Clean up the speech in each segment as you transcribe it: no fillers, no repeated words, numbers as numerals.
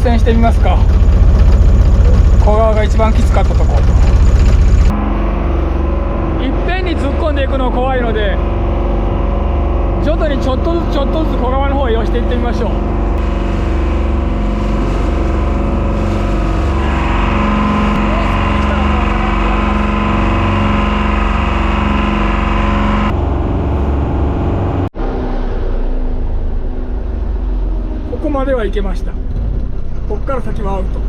戦してみますか。小川が一番きつかったとこ。いっぺんに突っ込んでいくの怖いので、徐々にちょっとずつ小川の方へ寄していってみましょう。ここまでは行けました。ここから先はアウト。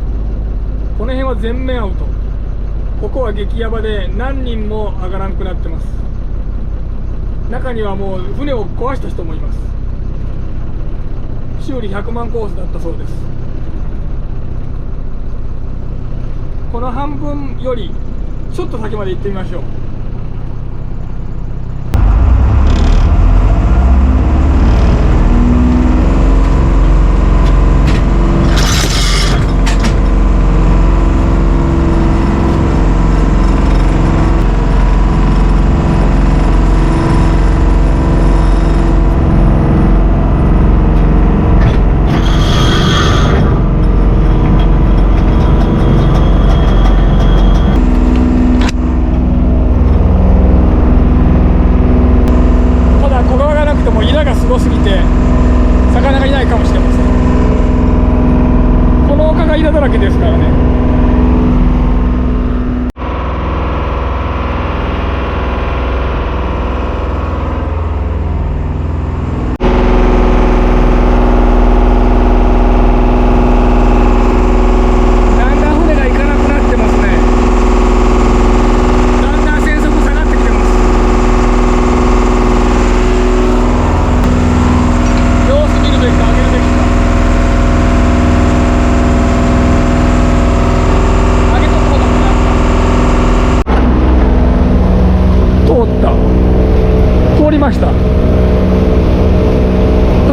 この辺は全面アウト。ここは激ヤバで何人も上がらんくなってます。中にはもう船を壊した人もいます。修理100万コースだったそうです。この半分よりちょっと先まで行ってみましょう。すごすぎて魚がいないかもしれません。この丘がイラだらけですからね。だんだん船が行かなくなってますね。だんだん船速下がってきてます。通りました。た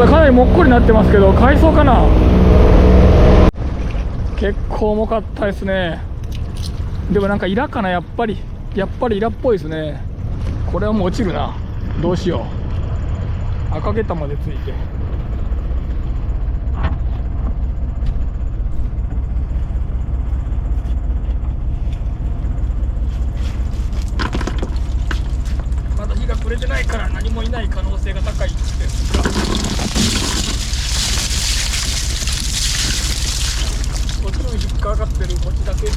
だかなりもっこりなってますけど、海藻かな。結構重かったですね。でもなんかイラかな。やっぱりイラっぽいですね。これはもう落ちるな。どうしよう。赤ゲタまでついて。まだ火がくれてないから何もいない可能性が高いですが、途中引っかかってるこっちだけ。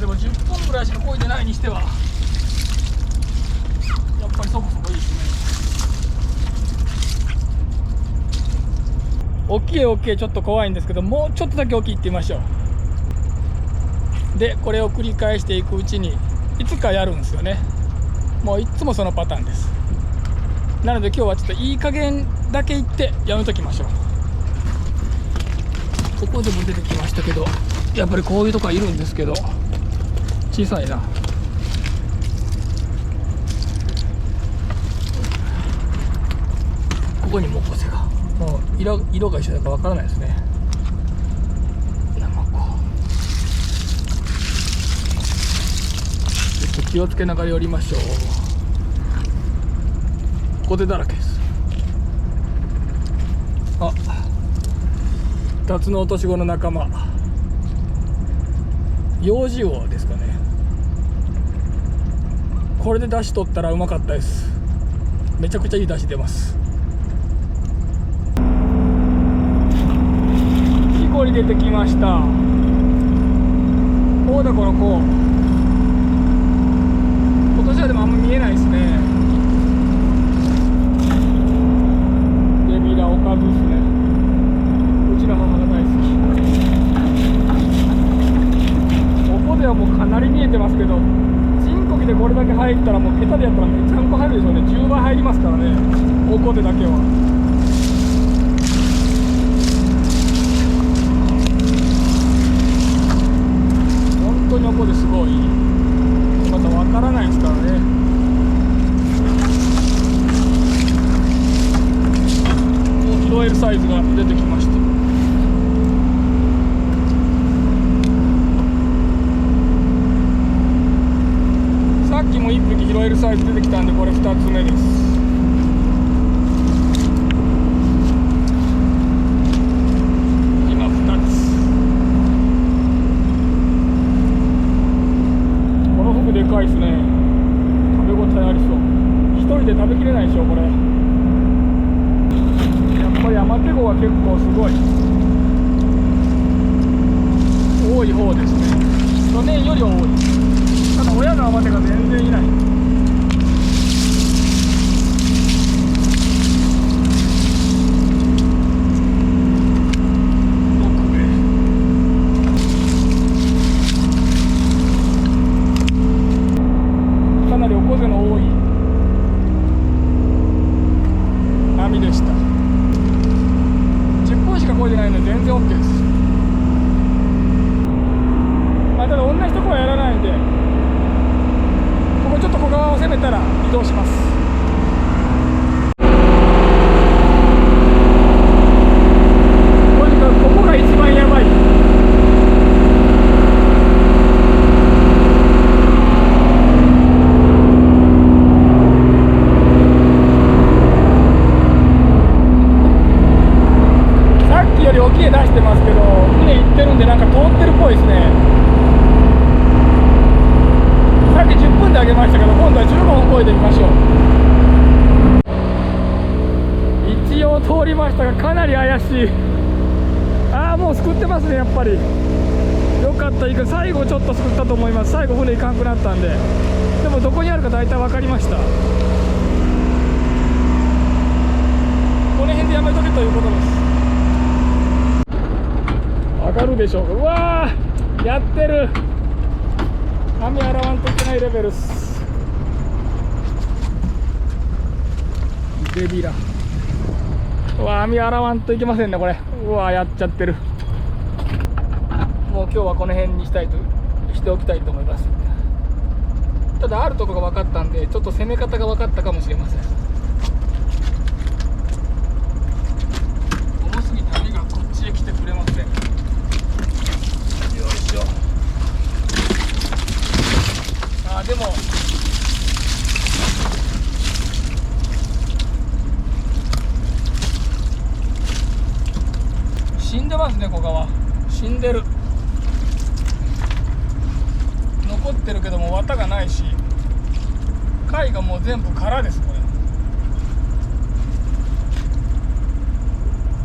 でも10本ぐらいしか漕いでないにしてはやっぱりそこそこいいですね。大きいちょっと怖いんですけど、もうちょっとだけ大きいってみましょう。でこれを繰り返していくうちにいつかやるんですよね。もういつもそのパターンです。なので今日はちょっといい加減だけ言ってやめときましょう。ここでも出てきましたけど、やっぱりこういうとこはいるんですけど小さいな。ここにモコセがもう色が一緒だかわからないですね。ナマコちょっと気をつけながら寄りましょう。コテだらけです。あ、タツノオトシゴの仲間ヨウジウオですかね。これで出汁取ったらうまかったです。めちゃくちゃいい出汁出ます。木こり出てきました。こうだこの子。今年はでもあんま見えないですね。デビラおかずですね。うちの母が大好き。ここではもうかなり見えてますけど、チンコキでこれだけ入ったらもう下手でやったらめちゃんこ入るでしょうね。10倍入りますからね、大コテだけは。本当におこですごい。またわからないですからね。もう拾えるサイズが出てきました。拾えるサイズ出てきたんで、これ2つ目です。今2つ。このフグでかいですね。食べ応えありそう。一人で食べきれないでしょこれ。やっぱりアマテゴは結構すごい多い方ですね。去年よりは多い。ただ親のアマテが全然いない。かなりおこぜの多い波でした。10分しか漕いでないので全然 OK です。ただ同じとこはやらないんで、ここちょっと小川を攻めたら移動します。とにかくここが一番やばい。さっきより沖へ出してますけど、船行ってるんでなんか通ってるっぽいですね。さっき10分で上げましたけど、今度は15分超えてみましょう。一応通りましたが、かなり怪しい。ああ、もうすくってますね。やっぱりよかった。最後ちょっとすくったと思います。最後船行かんくなったんで。でもどこにあるか大体分かりました。この辺でやめとけということです。上がるでしょうか。うわー、やってる。網洗わんといけないレベルっす。デビラ。うわ、網洗わんといけませんねこれ。うわ、やっちゃってる。もう今日はこの辺にしておきたいと思います。ただあるところが分かったんで、ちょっと攻め方が分かったかもしれません。重すぎて網がこっちへ来てくれません。よいしょ。でも死んでますね。小川死んでる。残ってるけども綿がないし、貝がもう全部空です。これ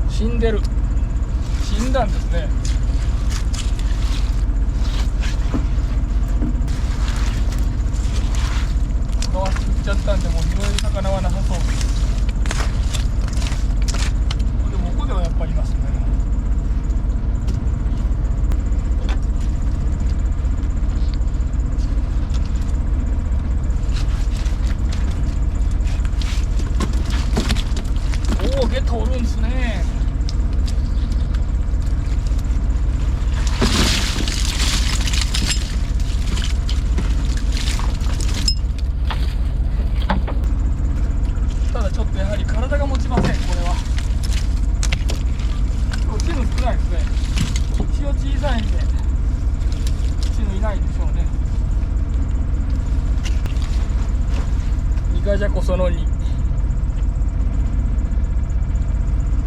死んでる。死んだんですね。皮すっちゃったんで、もう拾える魚はなさそうです。でもここではやっぱりいますね。おお、ゲットおるんですね。ちょっとやはり体が持ちません。これはチヌ少ないですね。一応小さいんでチヌいないでしょうね。イガジャコその2。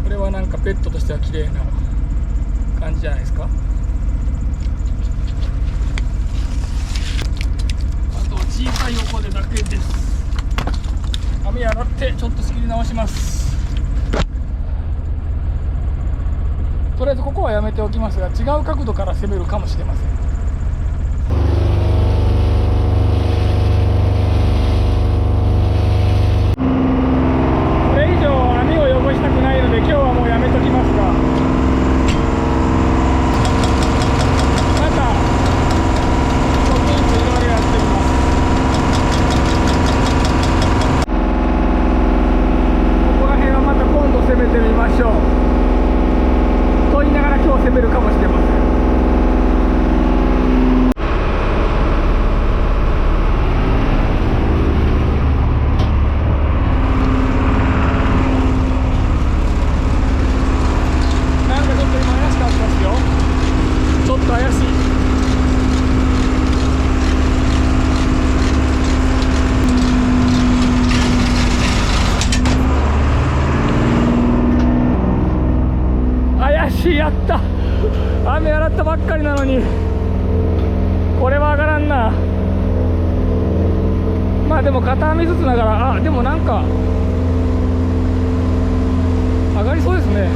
これはなんかペットとしては綺麗な感じじゃないですか。あとは小さい横でだけです。網洗ってちょっと仕切り直します。とりあえずここはやめておきますが、違う角度から攻めるかもしれません。これ以上網を汚したくないので今日はもうやめときますが、またちょっとずついろいろやってみます。また今度攻めてみましょうと言いながら今日攻めるかもしれません。なんかちょっと今怪しかったですよ。ちょっと怪しい。ばっかりなのにこれは上がらんな。まあでも片網ずつながら、あ、でもなんか上がりそうですね。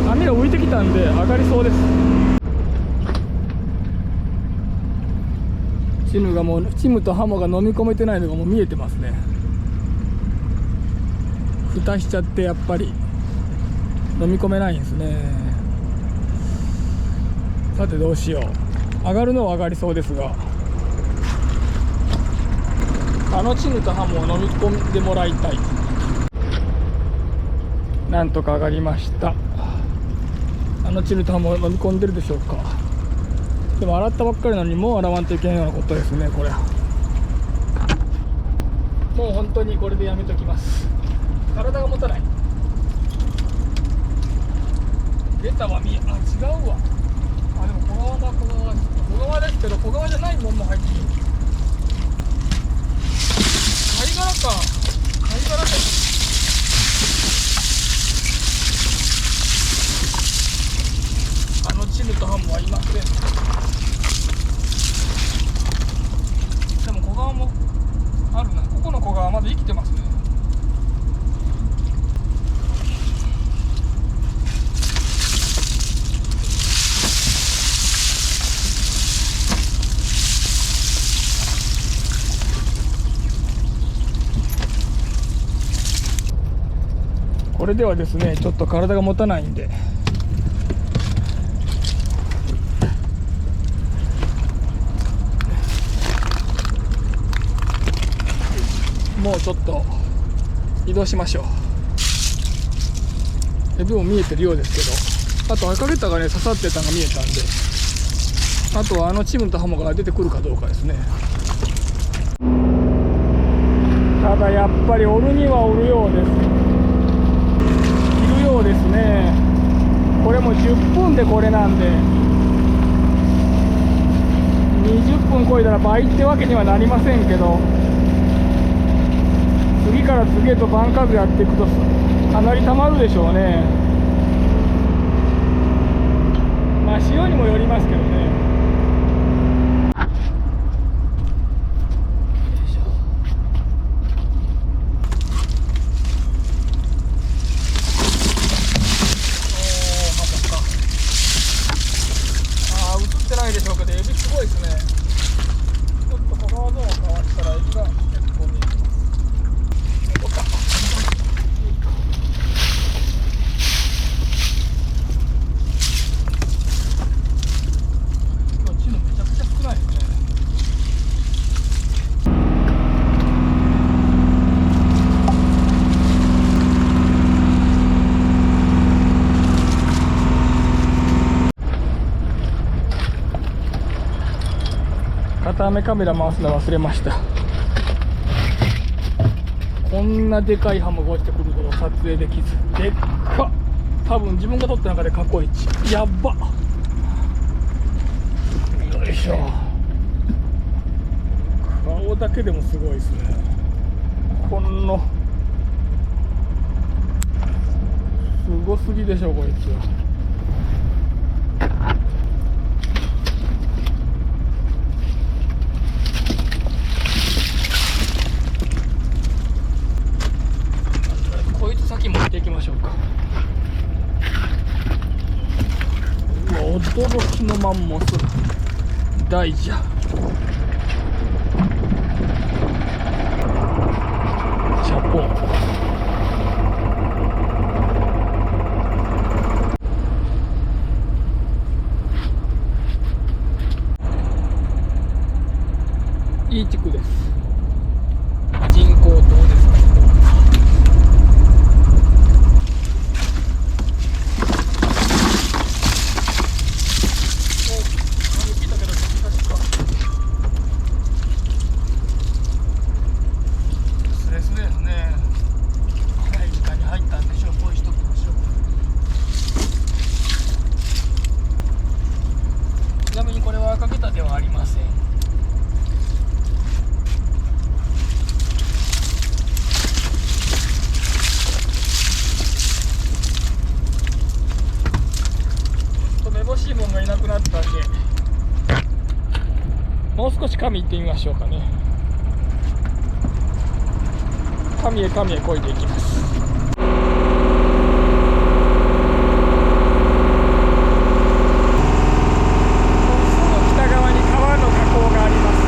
網が浮いてきたんで上がりそうです。チムとハモが飲み込めてないのがもう見えてますね。蓋しちゃってやっぱり飲み込めないんですね。さてどうしよう。上がるのは上がりそうですが、チムとハモを飲み込んでもらいたい。なんとか上がりました。チムとハモを飲み込んでるでしょうか。でも洗ったばっかりなのにもう洗わんといけないようなことですね。これもう本当にこれでやめときます。体が持たない。出たわ、違うわ。あ、でも小川だ、小川ですけど、小川じゃないもんも入ってる。貝殻か、貝殻で。チムとハモはいません。でも小川もあるな。ここの小川まだ生きてますね。これではですね、ちょっと体が持たないんで、もうちょっと移動しましょう。エビも見えてるようですけど、あと赤ゲタがね刺さってたのが見えたんで、あとはチムとハモが出てくるかどうかですね。ただやっぱりおるにはおるようです。いるようですね。これも10分でこれなんで、20分超えたら倍ってわけにはなりませんけど、次から次へと番数やっていくとかなりたまるでしょうね。まあ潮にもよりますけどね。映ってないでしょうけど、エビすごいですね。ちょっと小川ゾーンをかわしたらエビが結構見えてます。片目カメラ回すの忘れました。こんなでかいハモが落ちてくることを撮影できず、でっかっ。多分自分が撮った中で過去一やっば。よいしょ。顔だけでもすごいですね。このすごすぎでしょこいつは。こいつ先持っていきましょうか。うわ、驚きのマンモス大じゃ。シャポン。いい地区です。人口どうですか？ちなみにこれは赤ゲタではありません。めぼしいもんがいなくなったんで、もう少し神行ってみましょうかね。神へ神へ漕いでいきます。すぐ北側に川の河口があります。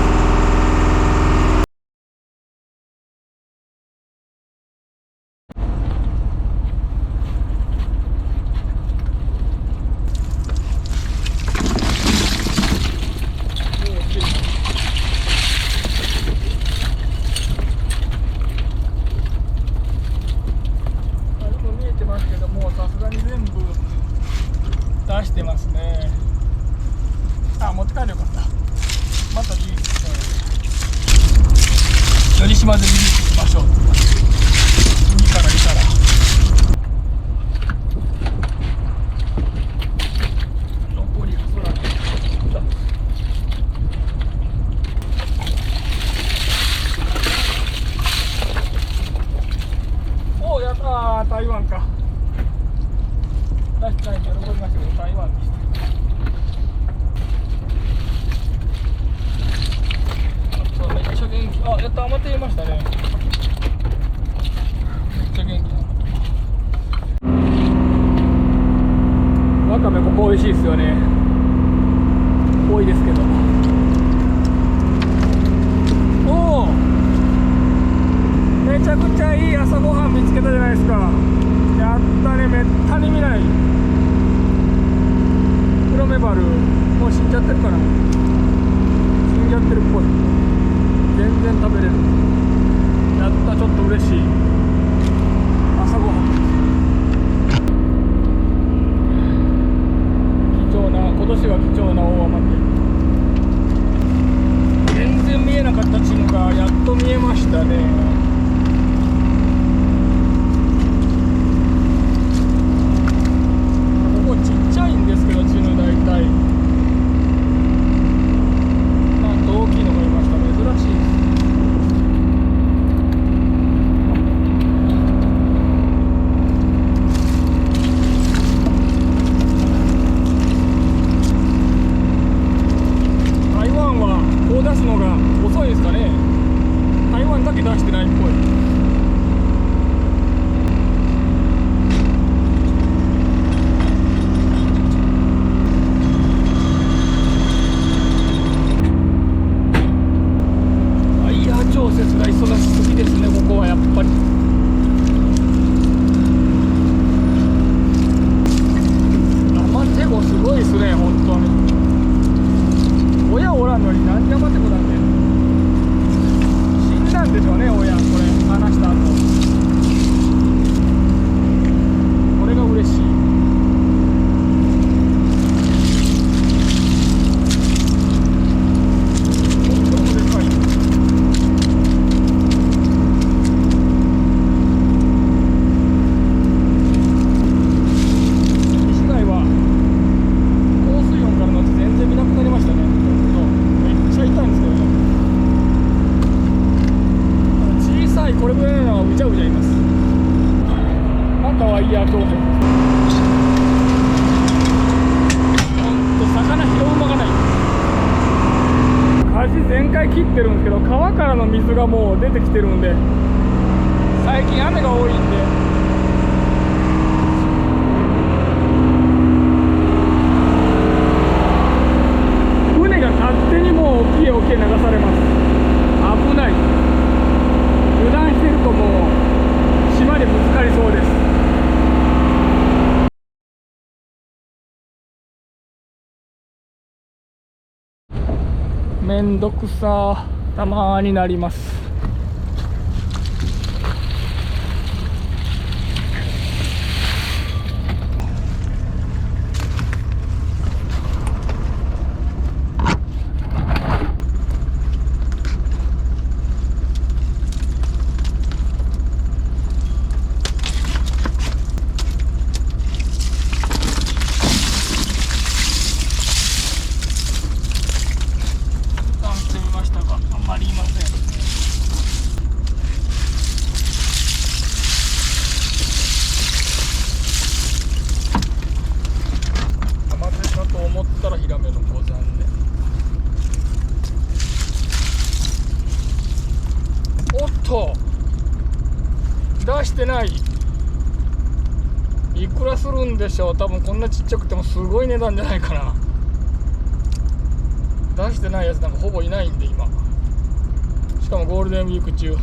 さすがに全部出してますね。持って帰るよかった。またリリースしよう。寄島でリリースしましょう。海からいたら残りが空におお、やったー、台湾か。確かに喜びましたけど、台湾でした。あとめっちゃ元気。やった、余っていましたね。めっちゃ元気なわかめ、ここ美味しいですよね。多いですけど。おお、めちゃくちゃいい朝ごはん見つけたじゃないですか。やったね、めったに見ない。黒メバルもう死んじゃってるかな。死んじゃってるっぽい。全然食べれる。やった、ちょっと嬉しい朝ごはん。貴重な、今年は貴重な大雨で全然見えなかったチヌがやっと見えましたね。ちっちゃいんですけど、チヌ大体なんと大きいのがいました。珍しいです。台湾はこう出すのが遅いですかね。台湾だけ出してないっぽい。調節が忙しすぎですね、ここはやっぱり。アマテゴすごいですね、本当に。親おらんのに何でアマテゴなんて。死んだんでしょうね、親。これ話した後。これが嬉しい。これぐらいのはうじゃうじゃいます。中はイヤー調整です。ほんと魚拾う間がない。舵全開切ってるんですけど、川からの水がもう出てきてるんで、最近雨が多いんで船が勝手にもう沖へ沖へ流されます。危ない。油断してるともう島にぶつかりそうです。めんどくさたまになります。あんまりいません。してない。いくらするんでしょう。多分こんなちっちゃくてもすごい値段じゃないかな。出してないやつなんかほぼいないんで今。しかもゴールデンウィーク中。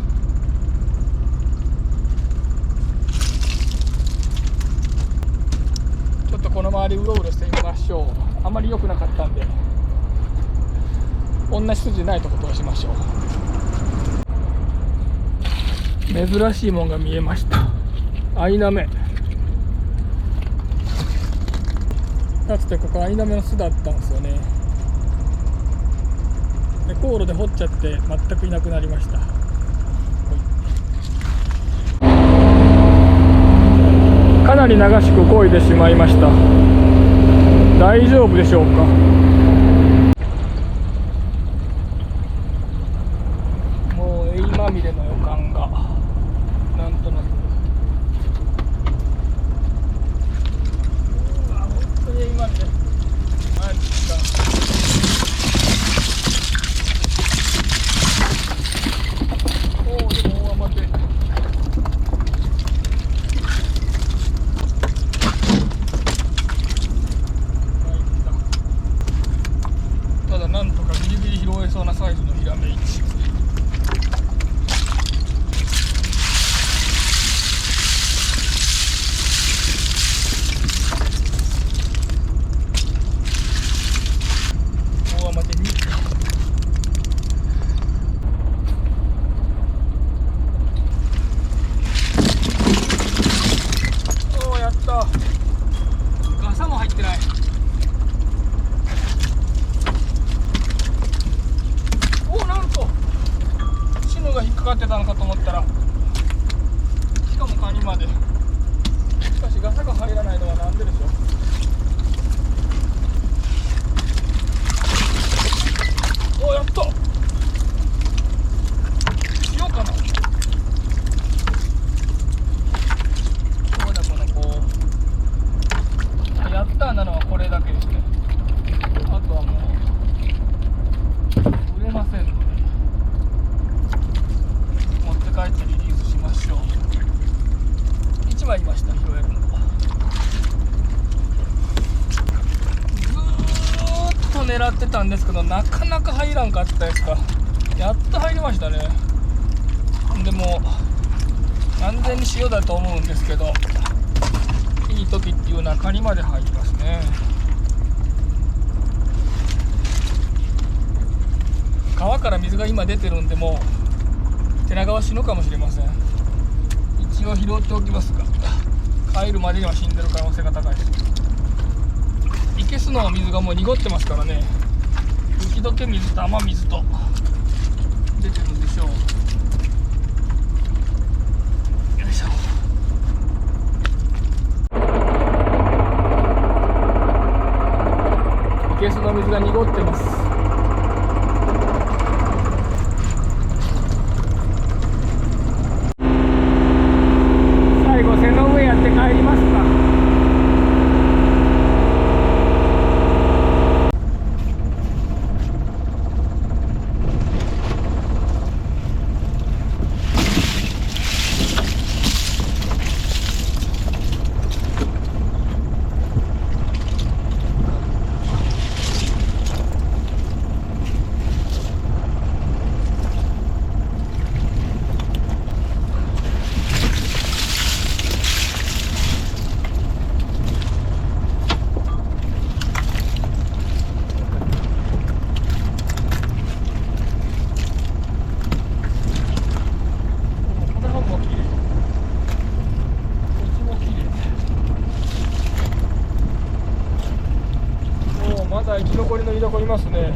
ちょっとこの周りうろうろしてみましょう。あまり良くなかったんで同じ筋ないとこ通しましょう。珍しいもんが見えました。アイナメ。かつてここアイナメの巣だったんですよね。で航路で掘っちゃって全くいなくなりました。かなり流しく漕いでしまいました。大丈夫でしょうか。もうエイまみれの予感がなんとなく。本当にエイまみれ。マジか。おお、でも大雨で。ただなんとかギリギリ拾えそうなサイズのヒラメ1。大雨で2。おお、やった。ガサも入ってない。が引っかかってたのかと思ったら、しかもカニまで。しかしガサが入らないのはなんででしょう。お、やった。塩かな。そうだ、この子。やったなのはこれだけですね。あとはもう売れませんので帰ってリリースしましょう。1枚いました、拾えるのは。ずーっと狙ってたんですけどなかなか入らんかったやつか。やっと入りましたね。でも安全に塩だと思うんですけど、いい時っていうのはカニまで入りますね。川から水が今出てるんで、もう寺川死ぬかもしれません。一応拾っておきますが、帰るまでには死んでる可能性が高いです。いけすの水がもう濁ってますからね。雪解け水と雨水と出てるんでしょう。よいしょ。いけすの水が濁ってます。背の上やって帰りますか。まだ生き残りの居所いますね。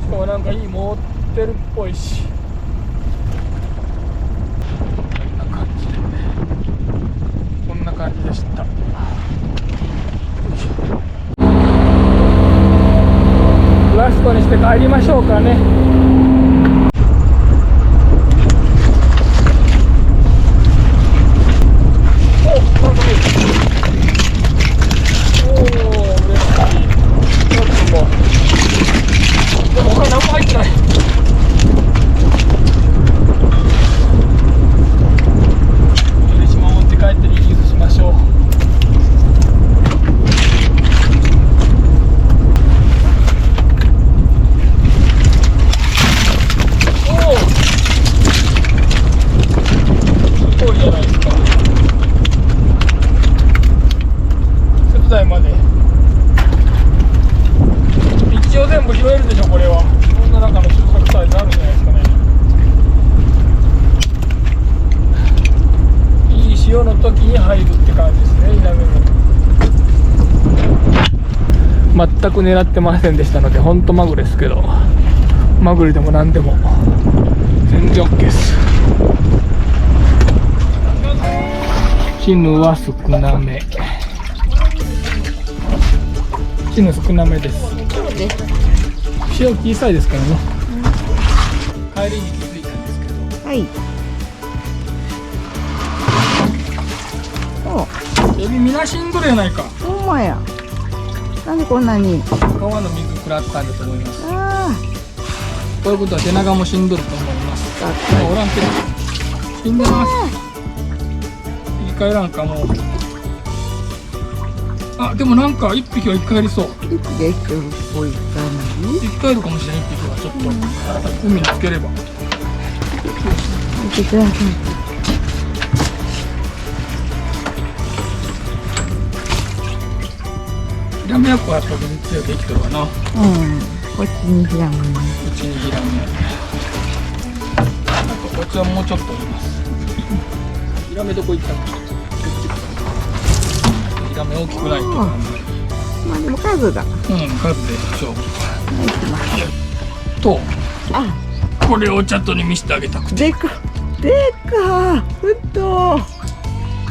しかもなんかいい持ってるっぽいし。こんな感じでした。ラストにして帰りましょうかね。しるでしょこれは。こんな中の収穫サイズあるんじゃないですかね。いい潮の時に入るって感じですね。稲目も全く狙ってませんでしたので、ほんとマグロですけど、マグロでも何でも全然 OK です。絹は少なめ、絹少なめです。潮小さいですからね。帰りに気づいたんですけど、はい。エビみなしんどるやないか。ほんまや。なんでこんなに。川の水食らったんだと思います。あこういうことは背中もしんどると思います。あ。もうおらんけど死んでます。生き返らんかもう。あ、でもなんか一匹は生き返りそう。一匹できてるっぽい感じ。生き返るかもしれん。一匹はちょっと海につければ。見てください。ヒラメやっぱやっぱ水強く生きてるわな。うん。こっちにヒラメ。うちにヒラメ。なんかこっちはもうちょっといます。ヒラメどこ行ったの？ヒラメ大きくないけど。まあでも数が。うん、数で勝負。と、あ、これをチャットに見せてあげたくて。でか。ふっと。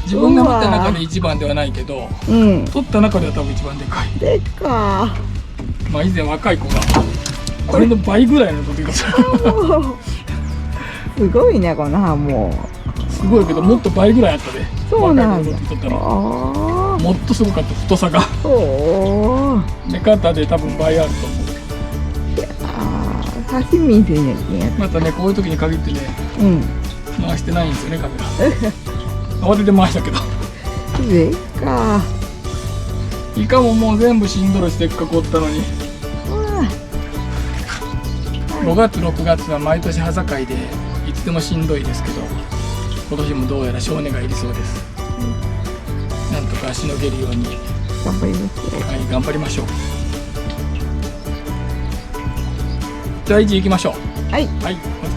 自分が見た中で一番ではないけど、うん。取った中では多分一番でかい。でか。まあ以前若い子がこれの倍ぐらいの時がすすごいね、この歯も。すごいけど、もっと倍ぐらいあったで。そうなんだ若い子の時取ったらああ。もっとすごかった、太さが。おお。目方で多分倍あると思う。ああ、刺身でね。またね、こういう時に限ってね、うん。回してないんですよね、カメラ。慌てて回したけど。でか。イカももう全部しんどろしてっかこったのに。5月6月は毎年葉境でいつでもしんどいですけど、今年もどうやら少年がいりそうです。なんとかしのげるように頑張りますよ。はい、頑張りましょう。じゃあ1行きましょう。はい。はい、お疲れ。